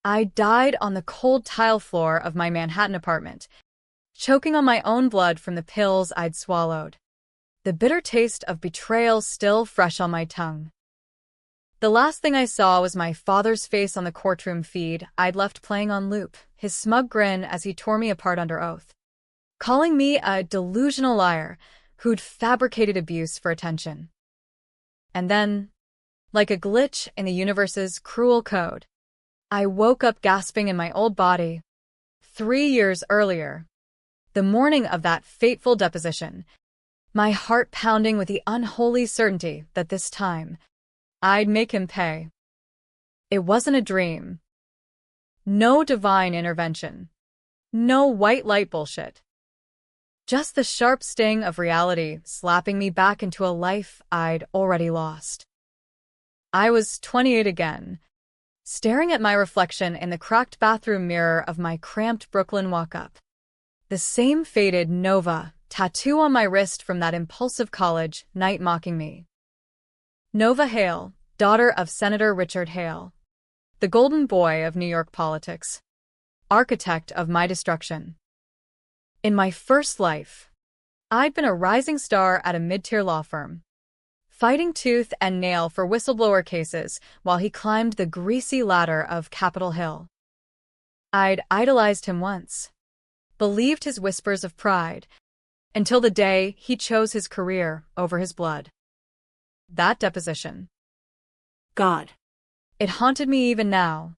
I died on the cold tile floor of my Manhattan apartment, choking on my own blood from the pills I'd swallowed. The bitter taste of betrayal still fresh on my tongue. The last thing I saw was my father's face on the courtroom feed I'd left playing on loop, his smug grin as he tore me apart under oath, calling me a delusional liar who'd fabricated abuse for attention. And then, like a glitch in the universe's cruel code, I woke up gasping in my old body. 3 years earlier, the morning of that fateful deposition, my heart pounding with the unholy certainty that this time, I'd make him pay. It wasn't a dream. No divine intervention. No white light bullshit. Just the sharp sting of reality slapping me back into a life I'd already lost. I was 28 again, staring at my reflection in the cracked bathroom mirror of my cramped Brooklyn walk-up. The same faded Nova tattoo on my wrist from that impulsive college night mocking me. Nova Hale, daughter of Senator Richard Hale, the golden boy of New York politics, architect of my destruction. In my first life, I'd been a rising star at a mid-tier law firm, fighting tooth and nail for whistleblower cases while he climbed the greasy ladder of Capitol Hill. I'd idolized him once, believed his whispers of pride, until the day he chose his career over his blood. That deposition. God. It haunted me even now,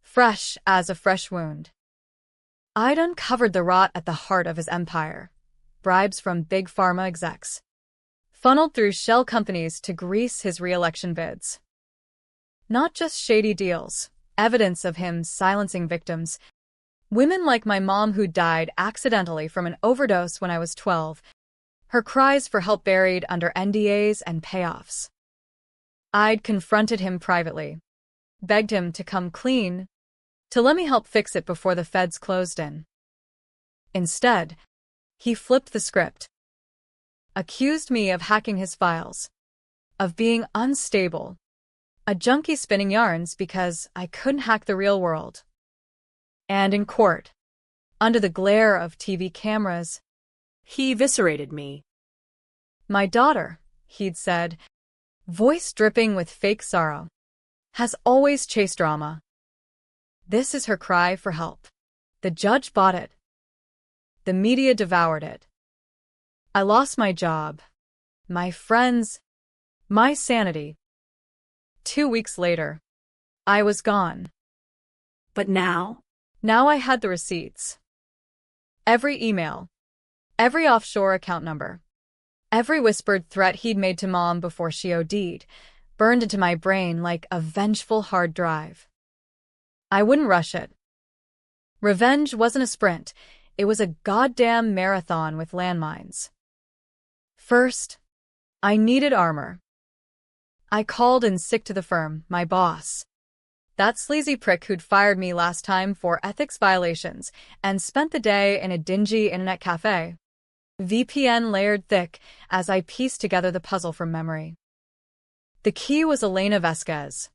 fresh as a fresh wound. I'd uncovered the rot at the heart of his empire, bribes from big pharma execs, funneled through shell companies to grease his re-election bids. Not just shady deals, evidence of him silencing victims, women like my mom who died accidentally from an overdose when I was 12, her cries for help buried under NDAs and payoffs. I'd confronted him privately, begged him to come clean, to let me help fix it before the feds closed in. Instead, he flipped the script, accused me of hacking his files, of being unstable, a junkie spinning yarns because I couldn't hack the real world. And in court, under the glare of TV cameras, he eviscerated me. My daughter, he'd said, voice dripping with fake sorrow, has always chased drama. This is her cry for help. The judge bought it. The media devoured it. I lost my job, my friends, my sanity. 2 weeks later, I was gone. But now I had the receipts. Every email, every offshore account number, every whispered threat he'd made to Mom before she OD'd, burned into my brain like a vengeful hard drive. I wouldn't rush it. Revenge wasn't a sprint, it was a goddamn marathon with landmines. First, I needed armor. I called in sick to the firm, my boss, that sleazy prick who'd fired me last time for ethics violations, and spent the day in a dingy internet cafe. VPN layered thick as I pieced together the puzzle from memory. The key was Elena Vasquez,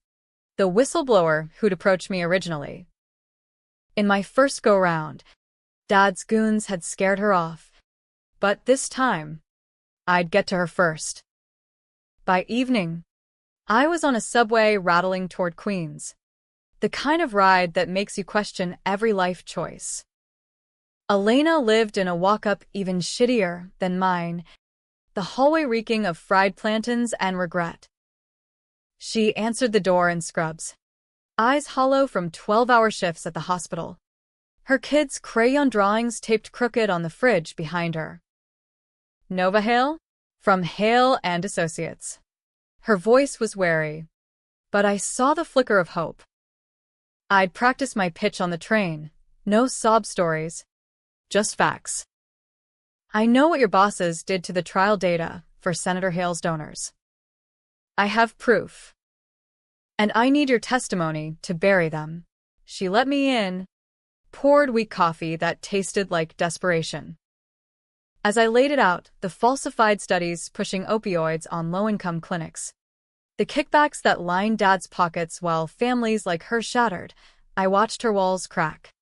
the whistleblower who'd approached me originally. In my first go-round, Dad's goons had scared her off, but this time, I'd get to her first. By evening, I was on a subway rattling toward Queens, the kind of ride that makes you question every life choice. Elena lived in a walk-up even shittier than mine, the hallway reeking of fried plantains and regret. She answered the door in scrubs, eyes hollow from 12-hour shifts at the hospital, her kids' crayon drawings taped crooked on the fridge behind her. Nova Hale? From Hale and Associates. Her voice was wary, but I saw the flicker of hope. I'd practiced my pitch on the train, no sob stories, just facts. I know what your bosses did to the trial data for Senator Hale's donors. I have proof. And I need your testimony to bury them. She let me in, poured weak coffee that tasted like desperation. As I laid it out, the falsified studies pushing opioids on low-income clinics, the kickbacks that lined Dad's pockets while families like her shattered, I watched her walls crack.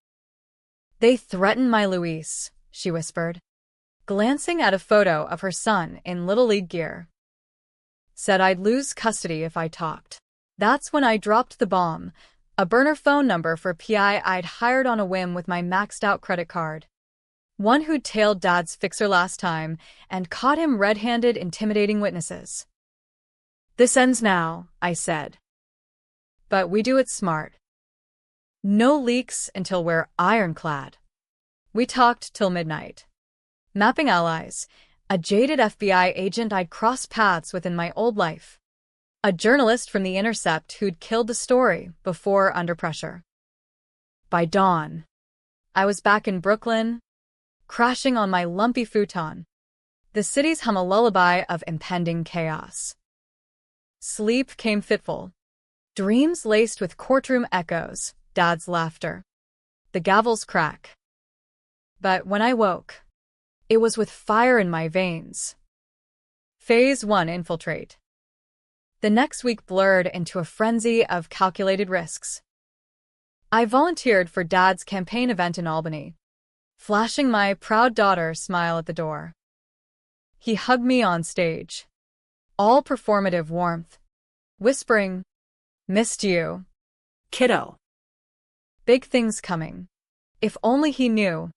"They threatened my Luis," she whispered, glancing at a photo of her son in Little League gear. "Said I'd lose custody if I talked." That's when I dropped the bomb, a burner phone number for PI I'd hired on a whim with my maxed-out credit card. One who'd tailed Dad's fixer last time and caught him red-handed intimidating witnesses. "This ends now," I said. "But we do it smart. No leaks until we're ironclad." We talked till midnight. Mapping allies, a jaded FBI agent I'd crossed paths with in my old life, a journalist from The Intercept who'd killed the story before Under Pressure. By dawn, I was back in Brooklyn, crashing on my lumpy futon. The city's hum a lullaby of impending chaos. Sleep came fitful, dreams laced with courtroom echoes, Dad's laughter, the gavel's crack. But when I woke, it was with fire in my veins. Phase 1: Infiltrate. The next week blurred into a frenzy of calculated risks. I volunteered for Dad's campaign event in Albany, flashing my proud daughter smile at the door. He hugged me on stage, all performative warmth, whispering, "Missed you, kiddo. Big things coming. If only he knew."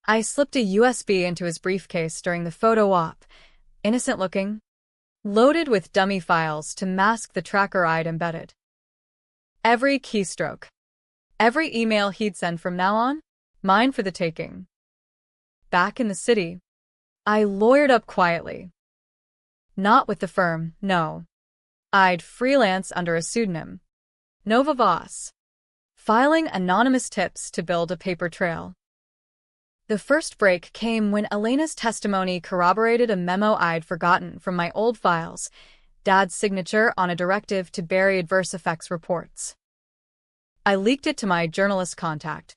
I slipped a USB into his briefcase during the photo op, innocent looking, loaded with dummy files to mask the tracker I'd embedded. Every keystroke, every email he'd send from now on, mine for the taking. Back in the city, I lawyered up quietly. Not with the firm, no. I'd freelance under a pseudonym, Nova Voss, filing anonymous tips to build a paper trail. The first break came when Elena's testimony corroborated a memo I'd forgotten from my old files, Dad's signature on a directive to bury adverse effects reports. I leaked it to my journalist contact,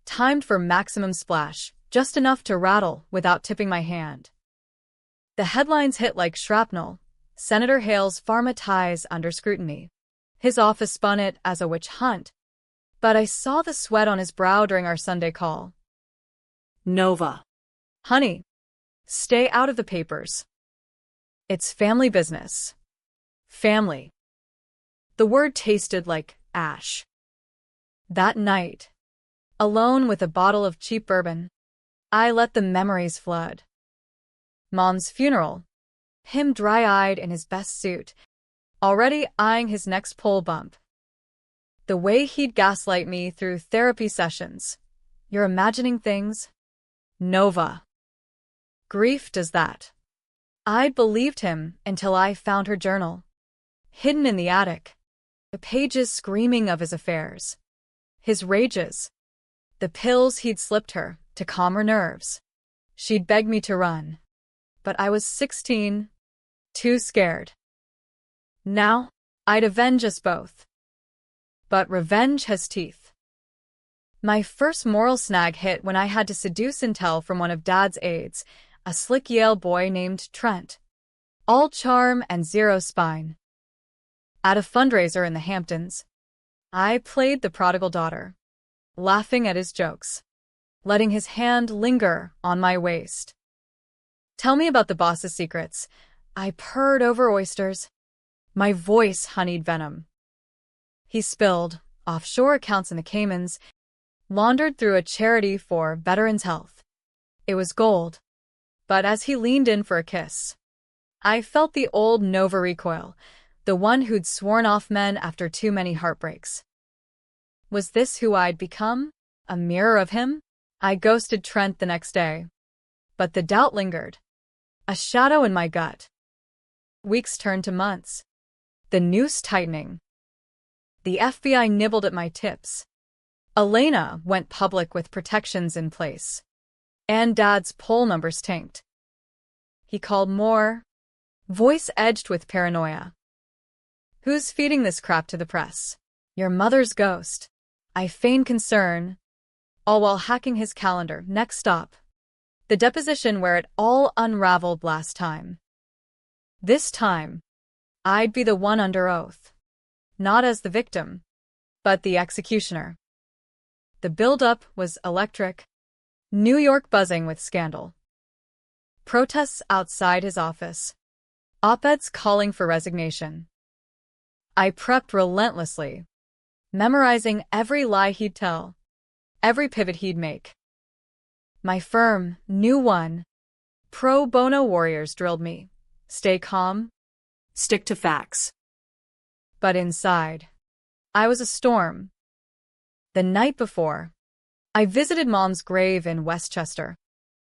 timed for maximum splash, just enough to rattle without tipping my hand. The headlines hit like shrapnel: Senator Hale's pharma ties under scrutiny. His office spun it as a witch hunt, but I saw the sweat on his brow during our Sunday call. "Nova. Honey, stay out of the papers. It's family business." Family. The word tasted like ash. That night, alone with a bottle of cheap bourbon, I let the memories flood. Mom's funeral, him dry-eyed in his best suit, already eyeing his next pole bump. The way he'd gaslight me through therapy sessions. "You're imagining things, Nova." Grief does that. I'd believed him until I found her journal, hidden in the attic, the pages screaming of his affairs, his rages, the pills he'd slipped her to calm her nerves. She'd begged me to run, but I was 16, too scared. Now, I'd avenge us both. But revenge has teeth. My first moral snag hit when I had to seduce intel from one of Dad's aides, a slick Yale boy named Trent. All charm and zero spine. At a fundraiser in the Hamptons, I played the prodigal daughter, laughing at his jokes, letting his hand linger on my waist. "Tell me about the boss's secrets." I purred over oysters. My voice honeyed venom. He spilled offshore accounts in the Caymans, laundered through a charity for veterans' health. It was gold. But as he leaned in for a kiss, I felt the old Nova recoil, the one who'd sworn off men after too many heartbreaks. Was this who I'd become? A mirror of him? I ghosted Trent the next day. But the doubt lingered, a shadow in my gut. Weeks turned to months, the noose tightening. The FBI nibbled at my tips. Elena went public with protections in place, and Dad's poll numbers tanked. He called more, voice edged with paranoia. "Who's feeding this crap to the press?" "Your mother's ghost." I feigned concern, all while hacking his calendar. Next stop, the deposition where it all unraveled last time. This time, I'd be the one under oath, not as the victim, But the executioner. The build-up was electric. New York buzzing with scandal. Protests outside his office. Op-eds calling for resignation. I prepped relentlessly, memorizing every lie he'd tell, every pivot he'd make. My firm, new one, pro bono warriors drilled me. Stay calm. Stick to facts. But inside, I was a storm. The night before, I visited Mom's grave in Westchester,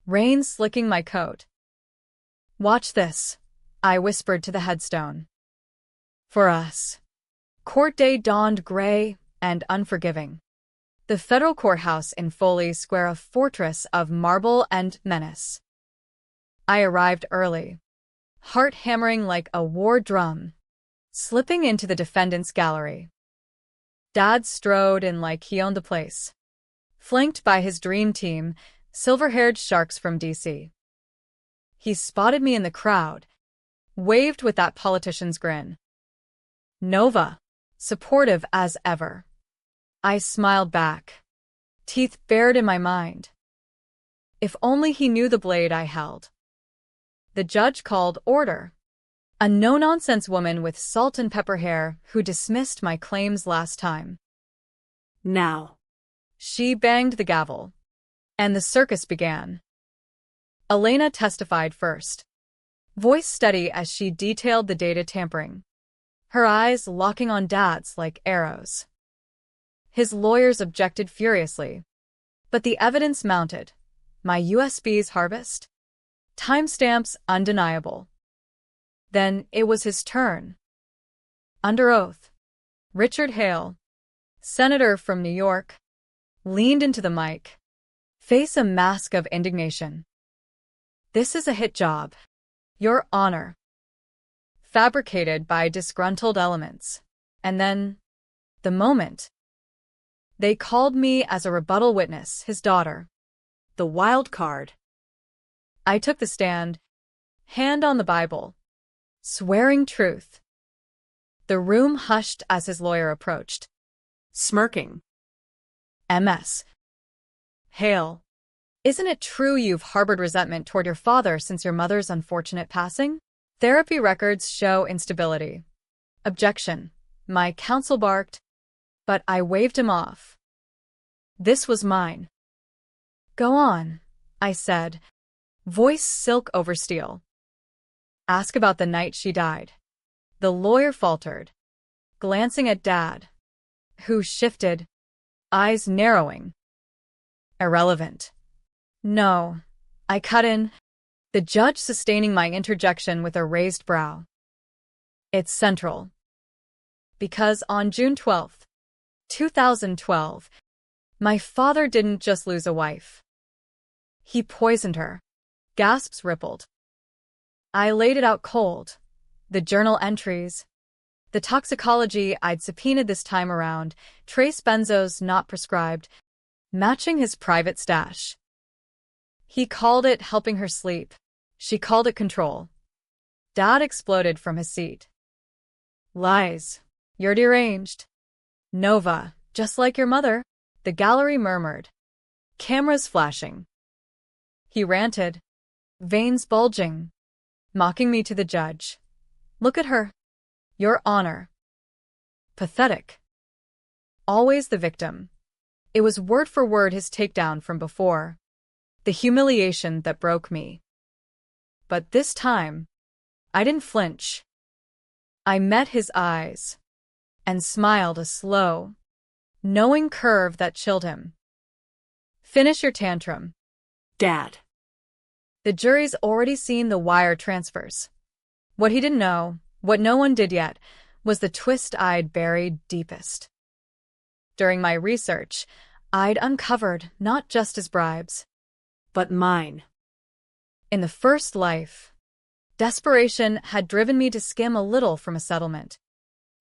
rain slicking my coat. Watch this, I whispered to the headstone. For us. Court day dawned gray and unforgiving. The federal courthouse in Foley Square, a fortress of marble and menace. I arrived early, heart hammering like a war drum, slipping into the defendant's gallery. Dad strode in like he owned the place, flanked by his dream team, silver-haired sharks from D.C. He spotted me in the crowd, waved with that politician's grin. Nova, supportive as ever. I smiled back, teeth bared in my mind. If only he knew the blade I held. The judge called order. A no-nonsense woman with salt and pepper hair who dismissed my claims last time. Now. She banged the gavel, and the circus began. Elena testified first, voice steady as she detailed the data tampering, her eyes locking on Dad's like arrows. His lawyers objected furiously, but the evidence mounted. My USB's harvest? Timestamps undeniable. Then it was his turn. Under oath, Richard Hale, senator from New York, leaned into the mic, face a mask of indignation. This is a hit job, Your Honor. Fabricated by disgruntled elements. And then, the moment. They called me as a rebuttal witness, his daughter. The wild card. I took the stand, hand on the Bible, swearing truth. The room hushed as his lawyer approached, Smirking. MS. Hale, isn't it true you've harbored resentment toward your father since your mother's unfortunate passing? Therapy records show instability. Objection. My counsel barked, but I waved him off. This was mine. Go on, I said, voice silk over steel. Ask about the night she died. The lawyer faltered, glancing at Dad, who shifted, eyes narrowing. Irrelevant. No, I cut in, the judge sustaining my interjection with a raised brow. It's central. Because on June 12, 2012, my father didn't just lose a wife. He poisoned her. Gasps rippled. I laid it out cold. The journal entries, the toxicology I'd subpoenaed this time around, trace benzos not prescribed, matching his private stash. He called it helping her sleep. She called it control. Dad exploded from his seat. Lies. You're deranged. Nova, just like your mother, the gallery murmured. Cameras flashing. He ranted, veins bulging, mocking me to the judge. Look at her. Your Honor. Pathetic. Always the victim. It was word for word his takedown from before. The humiliation that broke me. But this time, I didn't flinch. I met his eyes and smiled a slow, knowing curve that chilled him. Finish your tantrum. Dad. The jury's already seen the wire transfers. What he didn't know, what no one did yet, was the twist I'd buried deepest. During my research, I'd uncovered not just his bribes, But mine. In the first life, desperation had driven me to skim a little from a settlement.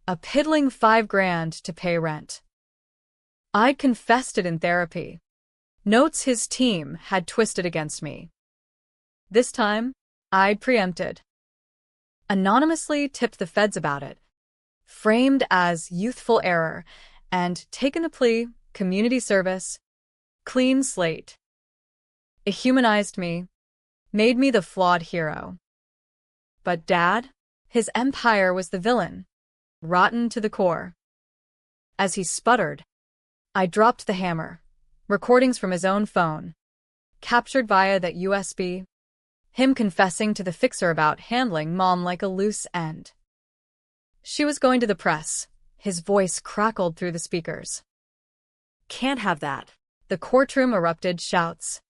A piddling $5,000 to pay rent. I'd confessed it in therapy. Notes his team had twisted against me. This time, I'd preempted. Anonymously tipped the feds about it. Framed as youthful error, and taken the plea, community service, clean slate. It humanized me, made me the flawed hero. But Dad? His empire was the villain, rotten to the core. As he sputtered, I dropped the hammer. Recordings from his own phone, captured via that USB, him confessing to the fixer about handling Mom like a loose end. She was going to the press. His voice crackled through the speakers. Can't have that. The courtroom erupted shouts.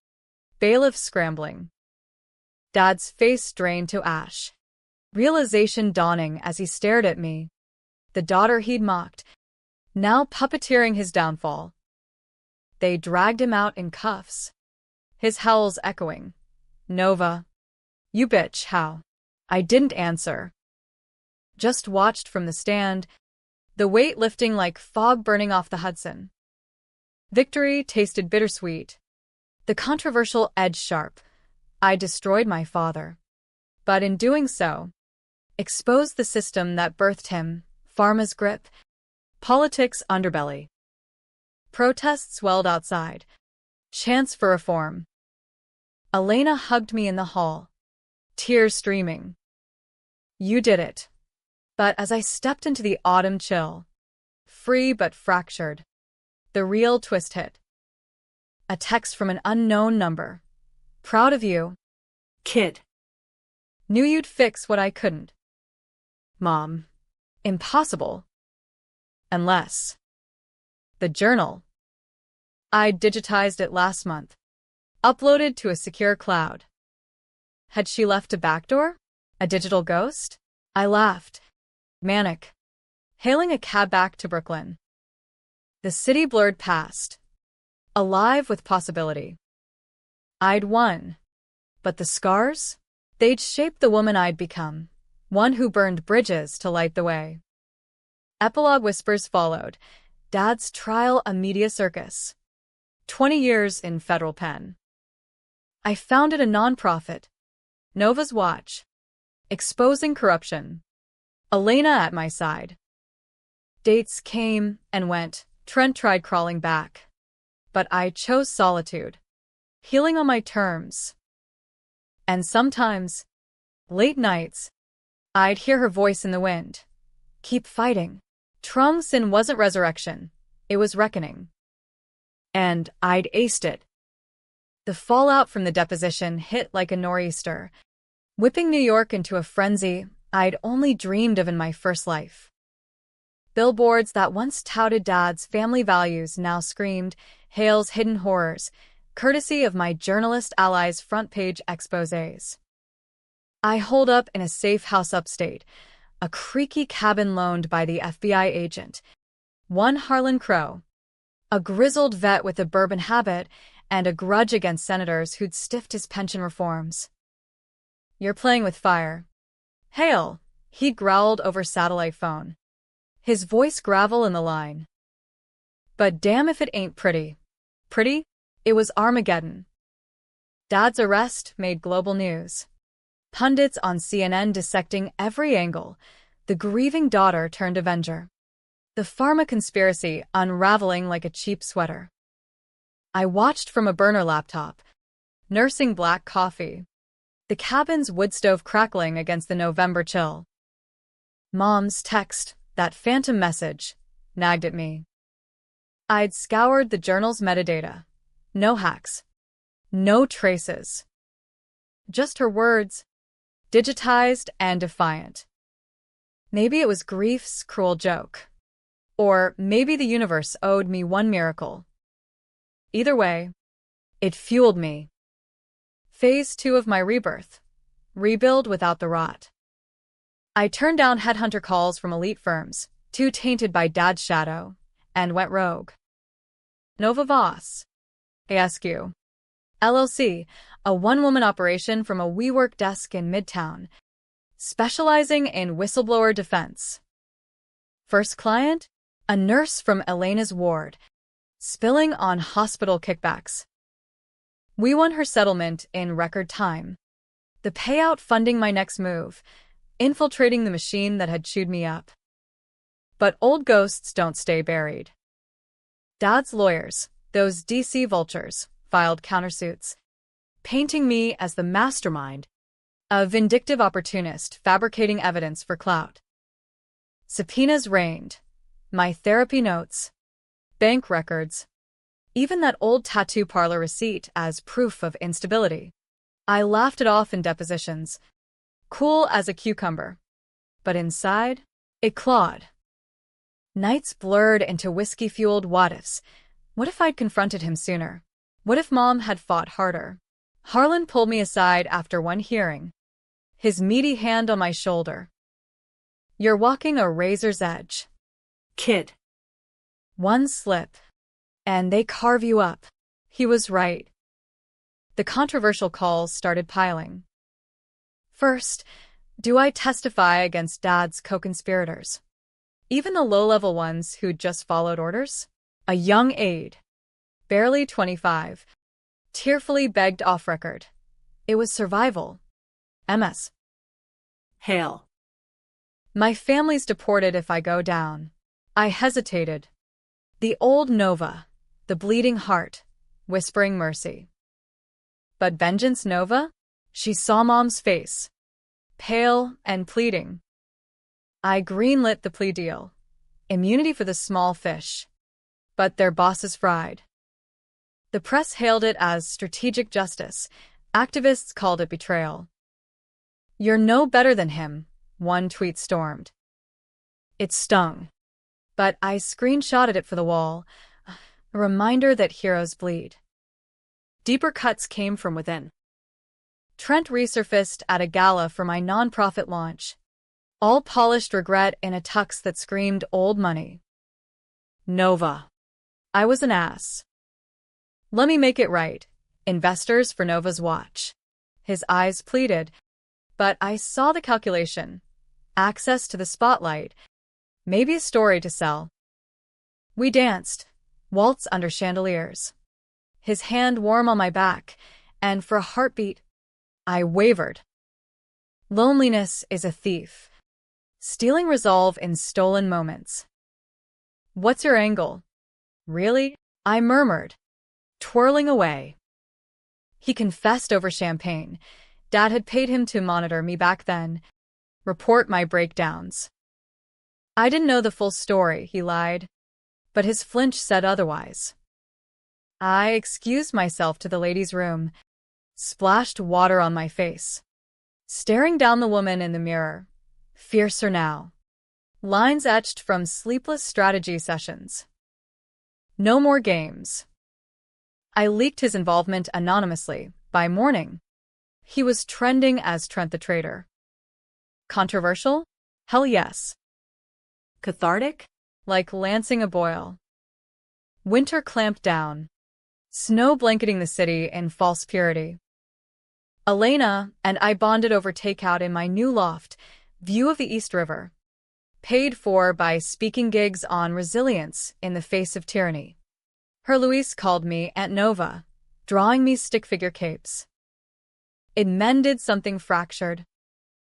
Bailiffs scrambling. Dad's face drained to ash. Realization dawning as he stared at me. The daughter he'd mocked, now puppeteering his downfall. They dragged him out in cuffs. His howls echoing. Nova. You bitch, how? I didn't answer. Just watched from the stand, the weight lifting like fog burning off the Hudson. Victory tasted bittersweet. The controversial edge sharp. I destroyed my father. But in doing so, exposed the system that birthed him, pharma's grip, politics' underbelly. Protests swelled outside. Chants for reform. Elena hugged me in the hall, tears streaming. You did it. But as I stepped into the autumn chill, free but fractured, the real twist hit. A text from an unknown number. Proud of you. Kid. Knew you'd fix what I couldn't. Mom. Impossible. Unless. The journal. I'd digitized it last month. Uploaded to a secure cloud. Had she left a backdoor? A digital ghost? I laughed. Manic. Hailing a cab back to Brooklyn. The city blurred past. Alive with possibility. I'd won. But the scars? They'd shaped the woman I'd become. One who burned bridges to light the way. Epilogue whispers followed. Dad's trial a media circus. 20 years in federal pen. I founded a nonprofit. Nova's Watch. Exposing corruption. Elena at my side. Dates came and went. Trent tried crawling back. But I chose solitude. Healing on my terms. And sometimes, late nights, I'd hear her voice in the wind. Keep fighting. Trung Sin wasn't resurrection. It was reckoning. And I'd aced it. The fallout from the deposition hit like a nor'easter, whipping New York into a frenzy I'd only dreamed of in my first life. Billboards that once touted Dad's family values now screamed, Hale's hidden horrors, courtesy of my journalist allies' front-page exposés. I holed up in a safe house upstate, a creaky cabin loaned by the FBI agent. One Harlan Crow, a grizzled vet with a bourbon habit and a grudge against senators who'd stiffed his pension reforms. You're playing with fire. Hale, he growled over satellite phone. His voice gravel in the line. But damn if it ain't pretty. Pretty? It was Armageddon. Dad's arrest made global news. Pundits on CNN dissecting every angle. The grieving daughter turned avenger. The pharma conspiracy unraveling like a cheap sweater. I watched from a burner laptop, nursing black coffee. The cabin's wood stove crackling against the November chill. Mom's text, that phantom message, nagged at me. I'd scoured the journal's metadata. No hacks. No traces. Just her words, digitized and defiant. Maybe it was grief's cruel joke. Or maybe the universe owed me one miracle. Either way, it fueled me. Phase 2 of my rebirth. Rebuild without the rot. I turned down headhunter calls from elite firms, too tainted by Dad's shadow, and went rogue. Nova Voss. ASQ. LLC, a one-woman operation from a WeWork desk in Midtown, specializing in whistleblower defense. First client? A nurse from Elena's ward, spilling on hospital kickbacks. We won her settlement in record time. The payout funding my next move, infiltrating the machine that had chewed me up. But old ghosts don't stay buried. Dad's lawyers, those DC vultures, filed countersuits, painting me as the mastermind, a vindictive opportunist fabricating evidence for clout. Subpoenas rained. My therapy notes, bank records, even that old tattoo parlor receipt as proof of instability. I laughed it off in depositions, cool as a cucumber. But inside, it clawed. Nights blurred into whiskey-fueled what-ifs. What if I'd confronted him sooner? What if Mom had fought harder? Harlan pulled me aside after one hearing, his meaty hand on my shoulder. You're walking a razor's edge. Kid. One slip, and they carve you up. He was right. The controversial calls started piling. First, do I testify against Dad's co-conspirators? Even the low-level ones who'd just followed orders? A young aide, barely 25, tearfully begged off record. It was survival. MS. Hail. My family's deported if I go down. I hesitated. The old Nova, the bleeding heart, whispering mercy. But vengeance Nova? She saw Mom's face, pale and pleading. I greenlit the plea deal. Immunity for the small fish. But their bosses fried. The press hailed it as strategic justice. Activists called it betrayal. You're no better than him, one tweet stormed. It stung. But I screenshotted it for the wall, a reminder that heroes bleed. Deeper cuts came from within. Trent resurfaced at a gala for my nonprofit launch, all polished regret in a tux that screamed old money. Nova. I was an ass. Let me make it right. Investors for Nova's watch. His eyes pleaded, but I saw the calculation. Access to the spotlight. Maybe a story to sell. We danced, waltz under chandeliers. His hand warm on my back, and for a heartbeat, I wavered. Loneliness is a thief, stealing resolve in stolen moments. What's your angle? Really? I murmured, twirling away. He confessed over champagne. Dad had paid him to monitor me back then, report my breakdowns. I didn't know the full story, he lied, but his flinch said otherwise. I excused myself to the ladies' room, splashed water on my face, staring down the woman in the mirror, fiercer now. Lines etched from sleepless strategy sessions. No more games. I leaked his involvement anonymously. By morning, he was trending as Trent the Traitor. Controversial? Hell yes. Cathartic? Like lancing a boil. Winter clamped down, snow blanketing the city in false purity. Elena and I bonded over takeout in my new loft, view of the East River, paid for by speaking gigs on resilience in the face of tyranny. Her Luis called me Aunt Nova, drawing me stick-figure capes. It mended something fractured,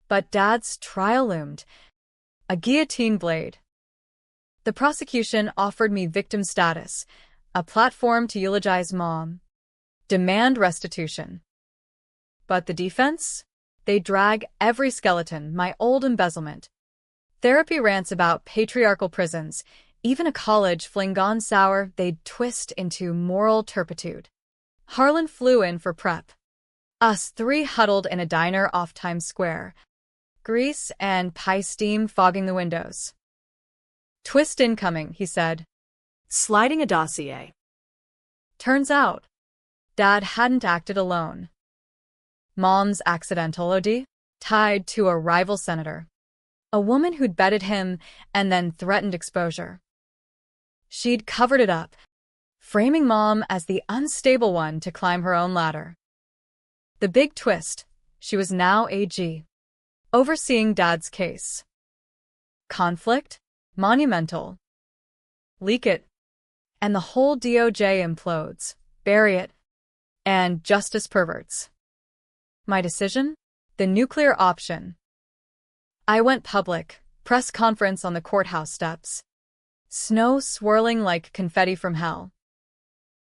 but Dad's trial loomed, a guillotine blade. The prosecution offered me victim status, a platform to eulogize Mom, demand restitution. But the defense? They drag every skeleton, my old embezzlement. Therapy rants about patriarchal prisons, even a college fling gone sour they'd twist into moral turpitude. Harlan flew in for prep. Us three huddled in a diner off Times Square, grease and pie steam fogging the windows. Twist incoming, he said, Sliding a dossier. Turns out, Dad hadn't acted alone. Mom's accidental OD, tied to a rival senator. A woman who'd betted him and then threatened exposure. She'd covered it up, framing Mom as the unstable one to climb her own ladder. The big twist, she was now AG, overseeing Dad's case. Conflict? Monumental. Leak it, and the whole DOJ implodes. Bury it, and justice perverts. My decision? The nuclear option. I went public, press conference on the courthouse steps. Snow swirling like confetti from hell.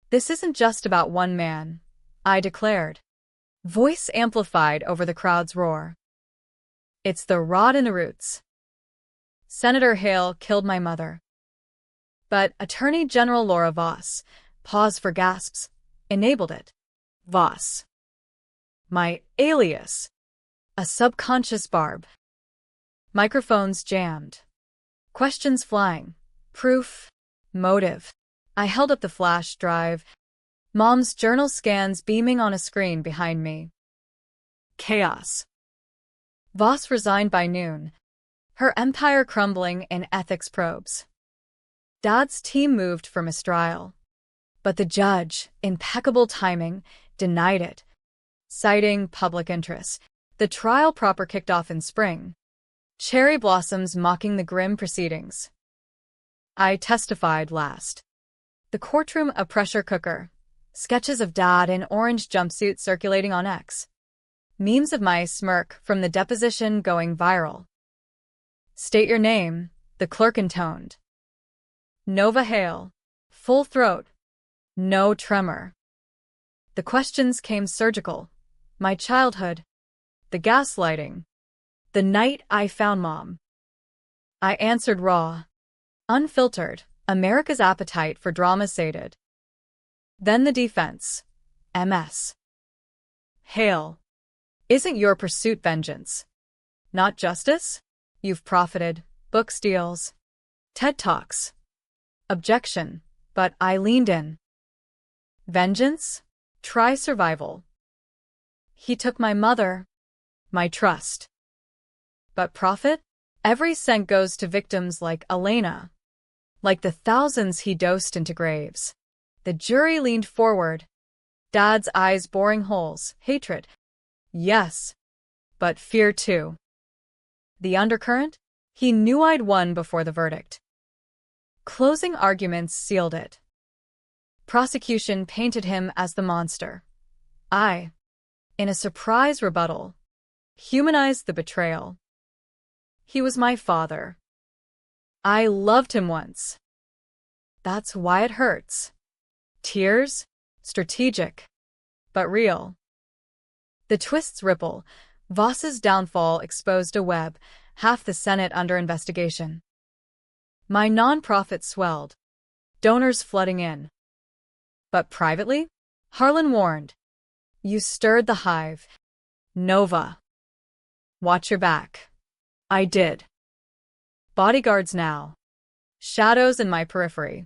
This isn't just about one man, I declared, voice amplified over the crowd's roar. It's the rot in the roots. Senator Hale killed my mother. But Attorney General Laura Voss, pause for gasps, enabled it. Voss. My alias. A subconscious barb. Microphones jammed. Questions flying. Proof. Motive. I held up the flash drive. Mom's journal scans beaming on a screen behind me. Chaos. Voss resigned by noon, her empire crumbling in ethics probes. Dad's team moved for mistrial, but the judge, impeccable timing, denied it, citing public interest. The trial proper kicked off in spring, cherry blossoms mocking the grim proceedings. I testified last. The courtroom a pressure cooker, sketches of Dad in orange jumpsuit circulating on X. Memes of my smirk from the deposition going viral. State your name, the clerk intoned. Nova Hale. Full throat. No tremor. The questions came surgical. My childhood. The gaslighting. The night I found Mom. I answered raw. Unfiltered, America's appetite for drama sated. Then the defense. MS. Hale. Isn't your pursuit vengeance? Not justice? You've profited, book deals, TED Talks. Objection, but I leaned in. Vengeance? Try survival. He took my mother, my trust. But profit? Every cent goes to victims like Elena, like the thousands he dosed into graves. The jury leaned forward, Dad's eyes boring holes, hatred. Yes, but fear too. The undercurrent? He knew I'd won before the verdict. Closing arguments sealed it. Prosecution painted him as the monster. I, in a surprise rebuttal, humanized the betrayal. He was my father. I loved him once. That's why it hurts. Tears? Strategic, but real. The twists ripple. Voss's downfall exposed a web, half the Senate under investigation. My nonprofit swelled, donors flooding in. But privately, Harlan warned, you stirred the hive. Nova. Watch your back. I did. Bodyguards now. Shadows in my periphery.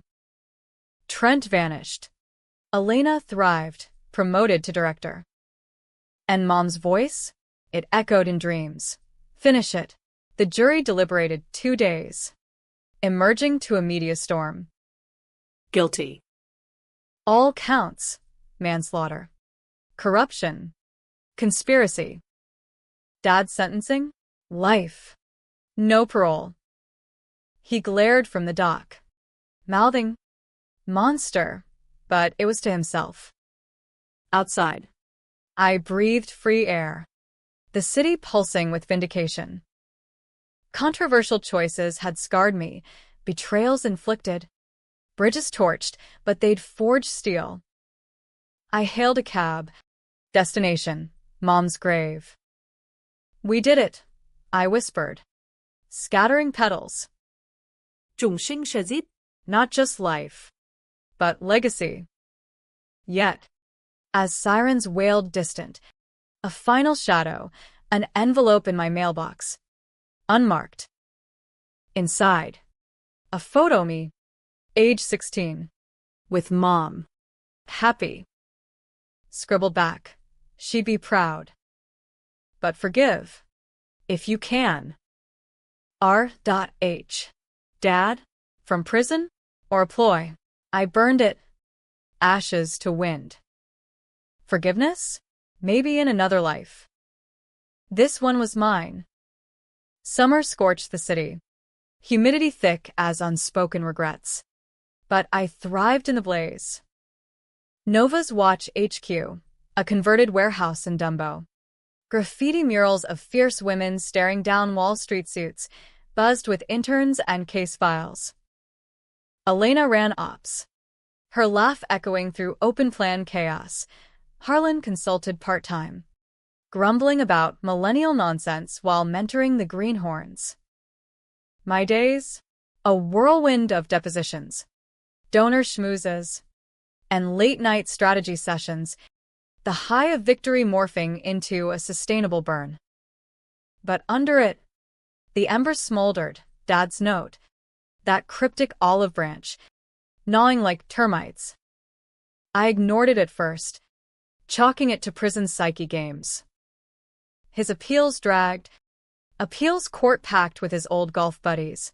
Trent vanished. Elena thrived, promoted to director. And Mom's voice? It echoed in dreams. Finish it. The jury deliberated 2 days, emerging to a media storm. Guilty. All counts. Manslaughter. Corruption. Conspiracy. Dad's sentencing? Life. No parole. He glared from the dock, mouthing, monster, but it was to himself. Outside, I breathed free air, the city pulsing with vindication. Controversial choices had scarred me, betrayals inflicted, bridges torched, but they'd forged steel. I hailed a cab. Destination, Mom's grave. We did it, I whispered, scattering petals. 众星射击 Not just life, but legacy. Yet, as sirens wailed distant, a final shadow, an envelope in my mailbox. Unmarked. Inside, a photo me, age 16, with Mom. Happy. Scribbled back, she'd be proud. But forgive, if you can. R.H. Dad? From prison? Or a ploy? I burned it. Ashes to wind. Forgiveness? Maybe in another life. This one was mine. Summer scorched the city. Humidity thick as unspoken regrets. But I thrived in the blaze. Nova's Watch HQ, a converted warehouse in Dumbo. Graffiti murals of fierce women staring down Wall Street suits, buzzed with interns and case files. Elena ran ops, her laugh echoing through open-plan chaos. Harlan consulted part-time, grumbling about millennial nonsense while mentoring the greenhorns. My days? A whirlwind of depositions, donor schmoozes, and late-night strategy sessions, the high of victory morphing into a sustainable burn. But under it, the embers smoldered. Dad's note, that cryptic olive branch, gnawing like termites. I ignored it at first, chalking it to prison psyche games. His appeals dragged, appeals court packed with his old golf buddies.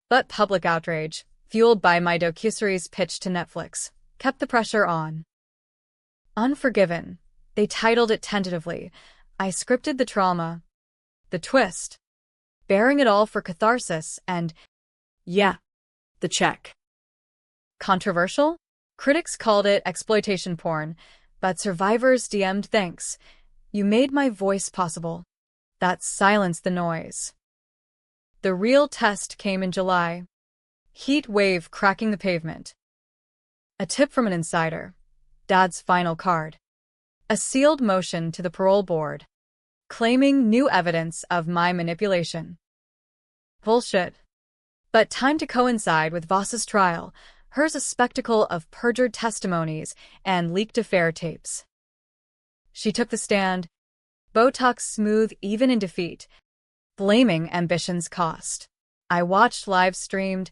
But public outrage, fueled by my docuseries pitch to Netflix, kept the pressure on. Unforgiven, they titled it tentatively. I scripted the trauma, the twist, bearing it all for catharsis and, yeah, the check. Controversial? Critics called it exploitation porn, but survivors DM'd thanks. You made my voice possible. That silenced the noise. The real test came in July. Heat wave cracking the pavement. A tip from an insider. Dad's final card. A sealed motion to the parole board, claiming new evidence of my manipulation. Bullshit. But timed to coincide with Voss's trial, hers a spectacle of perjured testimonies and leaked affair tapes. She took the stand, Botox smooth even in defeat, blaming ambition's cost. I watched live-streamed,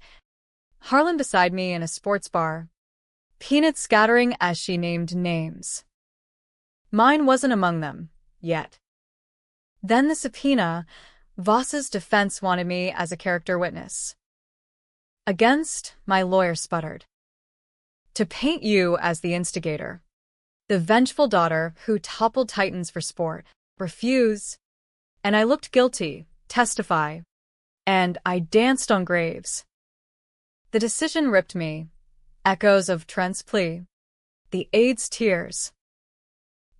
Harlan beside me in a sports bar, peanuts scattering as she named names. Mine wasn't among them, yet. Then the subpoena. Voss's defense wanted me as a character witness. Against, my lawyer sputtered. To paint you as the instigator. The vengeful daughter who toppled titans for sport. Refuse. And I looked guilty. Testify. And I danced on graves. The decision ripped me. Echoes of Trent's plea. The aide's tears.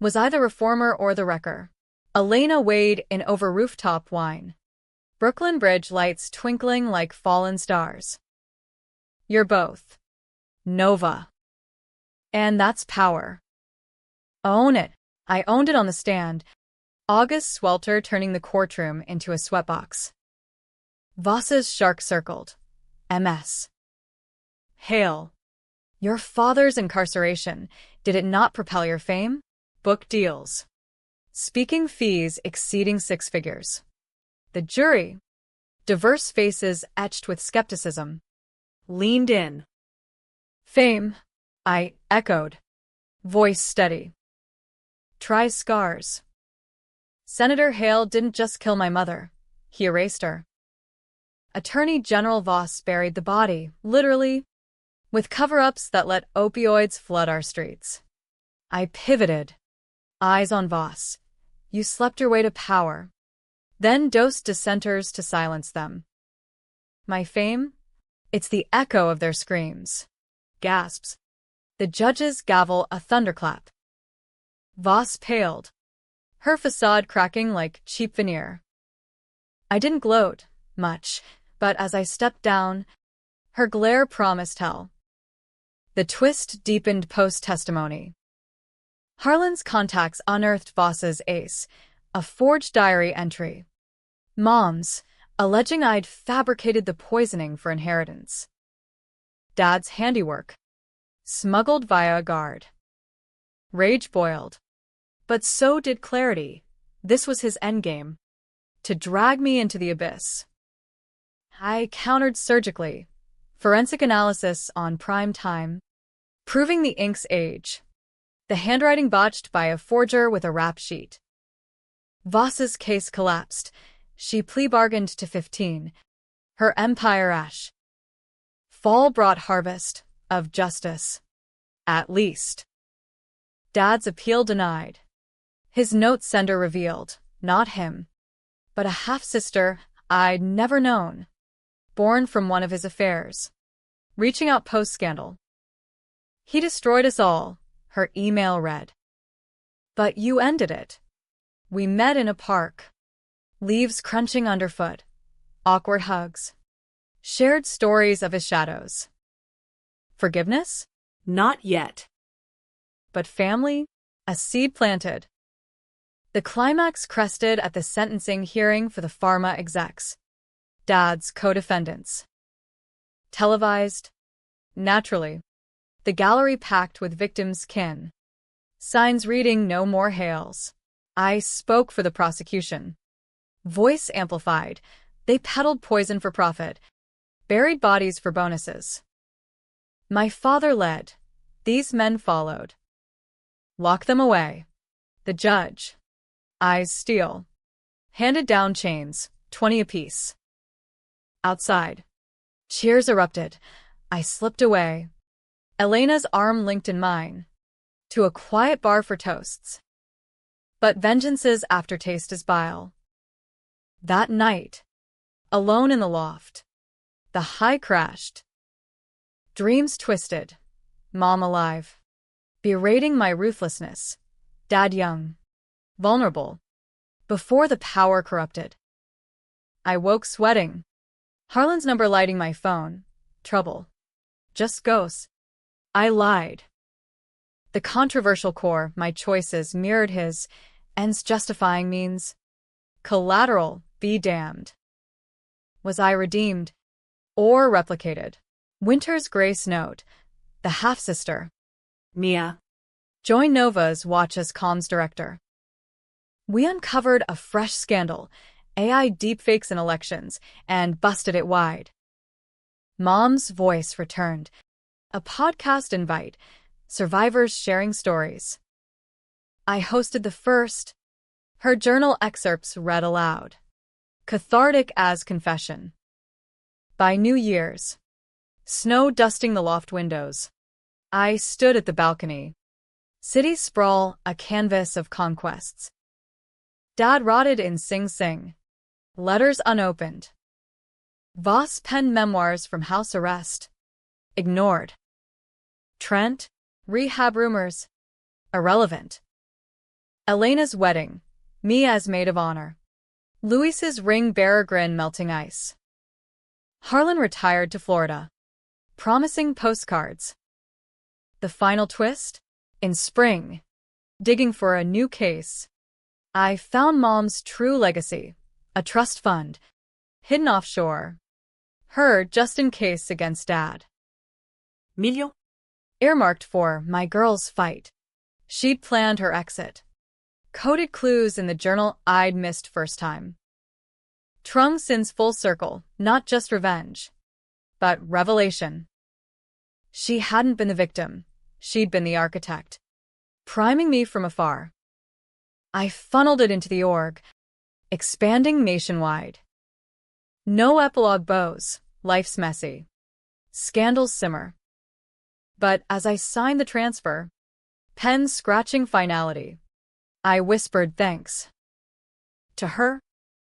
Was I the reformer or the wrecker? Elena weighed in over rooftop wine. Brooklyn Bridge lights twinkling like fallen stars. You're both. Nova. And that's power. Own it. I owned it on the stand. August swelter turning the courtroom into a sweatbox. Voss's shark circled. MS. Hail. Your father's incarceration, did it not propel your fame? Book deals. Speaking fees exceeding 6 figures. The jury, diverse faces etched with skepticism, leaned in. Fame, I echoed, voice steady. Try scars. Senator Hale didn't just kill my mother, he erased her. Attorney General Voss buried the body, literally, with cover-ups that let opioids flood our streets. I pivoted, eyes on Voss. You slept your way to power, then dosed dissenters to silence them. My fame? It's the echo of their screams. Gasps. The judges gavel a thunderclap. Voss paled, her facade cracking like cheap veneer. I didn't gloat much, but as I stepped down, her glare promised hell. The twist deepened post-testimony. Harlan's contacts unearthed Voss's ace, a forged diary entry. Mom's, alleging I'd fabricated the poisoning for inheritance. Dad's handiwork, smuggled via a guard. Rage boiled. But so did clarity. This was his endgame. To drag me into the abyss. I countered surgically. Forensic analysis on prime time, proving the ink's age. The handwriting botched by a forger with a rap sheet. Voss's case collapsed. She plea bargained to 15. Her empire ash. Fall brought harvest of justice. At least. Dad's appeal denied. His note sender revealed, not him, but a half-sister I'd never known, born from one of his affairs, reaching out post-scandal. He destroyed us all, her email read. But you ended it. We met in a park. Leaves crunching underfoot. Awkward hugs. Shared stories of his shadows. Forgiveness? Not yet. But family? A seed planted. The climax crested at the sentencing hearing for the pharma execs. Dad's co-defendants. Televised? Naturally. The gallery packed with victims' kin. Signs reading "No more Hales." I spoke for the prosecution. Voice amplified. They peddled poison for profit. Buried bodies for bonuses. My father led. These men followed. Lock them away. The judge. Eyes steel. Handed down chains, 20 apiece. Outside. Cheers erupted. I slipped away. Elena's arm linked in mine. To a quiet bar for toasts. But vengeance's aftertaste is bile. That night. Alone in the loft. The high crashed. Dreams twisted. Mom alive. Berating my ruthlessness. Dad young. Vulnerable. Before the power corrupted. I woke sweating. Harlan's number lighting my phone. Trouble. Just ghosts. I lied. The controversial core, my choices mirrored his, ends justifying means. Collateral, be damned. Was I redeemed? Or replicated? Winter's grace note. The half-sister. Mia. Join Nova's watch as comms director. We uncovered a fresh scandal, AI deepfakes in elections, and busted it wide. Mom's voice returned. A podcast invite. Survivors sharing stories. I hosted the first. Her journal excerpts read aloud. Cathartic as confession. By New Year's. Snow dusting the loft windows. I stood at the balcony. City sprawl, a canvas of conquests. Dad rotted in Sing Sing. Letters unopened. Voss penned memoirs from house arrest. Ignored. Trent, rehab rumors. Irrelevant. Elena's wedding. Me as maid of honor. Luis's ring-bearer grin melting ice. Harlan retired to Florida. Promising postcards. The final twist? In spring. Digging for a new case. I found Mom's true legacy. A trust fund. Hidden offshore. Her just in case against Dad. Milio? Earmarked for my girl's fight. She'd planned her exit. Coded clues in the journal I'd missed first time. Trung sin's full circle, not just revenge. But revelation. She hadn't been the victim. She'd been the architect. Priming me from afar. I funneled it into the org. Expanding nationwide. No epilogue bows. Life's messy. Scandals simmer. But as I signed the transfer, pen scratching finality, I whispered thanks. To her,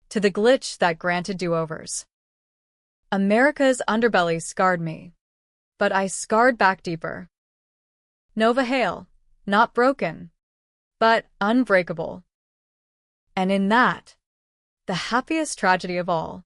to the glitch that granted do-overs. America's underbelly scarred me, but I scarred back deeper. Nova Hale, not broken, but unbreakable. And in that, the happiest tragedy of all,